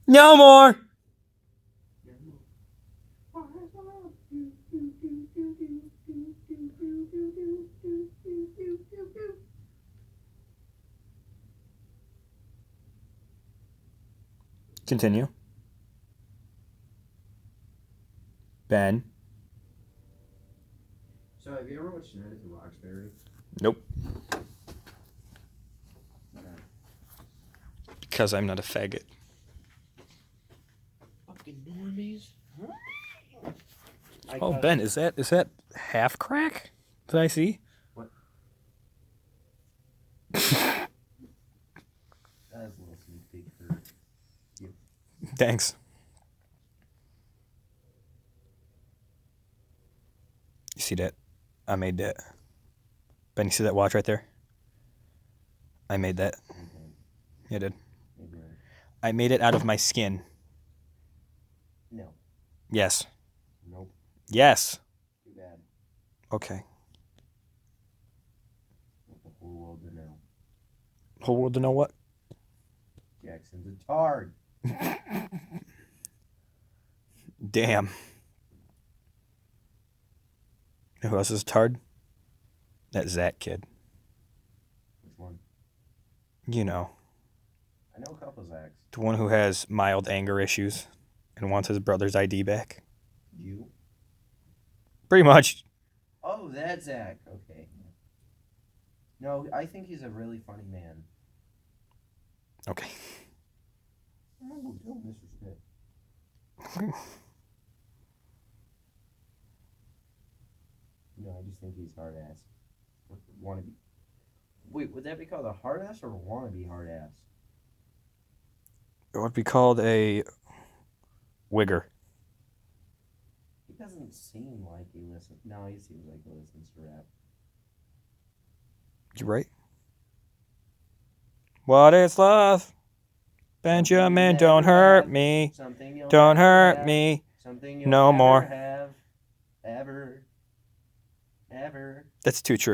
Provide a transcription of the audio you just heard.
No more. Continue. Ben. So, have you ever watched Night at the Roxbury? Nope. Because I'm not a faggot. Fucking normies. Oh, Ben, is that half crack? Did I see? What? That's a little sneak peek for you. Thanks. You see that? I made that. Ben, you see that watch right there? I made that. Okay. Yeah, I did. Maybe not. I made it out of my skin. No. Yes. Nope. Yes. Too bad. Okay. Want the whole world to know. Whole world to know what? Jackson's a tard. Damn. Who else is a tard? That Zach kid. Which one? You know. I know a couple Zachs. The one who has mild anger issues and wants his brother's ID back. You? Pretty much. Oh, that Zach. Okay. No, I think he's a really funny man. Okay. Oh, don't disrespect. No, I just think he's hard ass. Wannabe. Wait, would that be called a hard ass or a wannabe hard ass? It would be called a wigger. He doesn't seem like he listens. No, he seems like he listens to rap. You right? What is love? Benjamin, don't hurt me. Don't hurt me. Something you'll No never more. have. Ever. That's too true.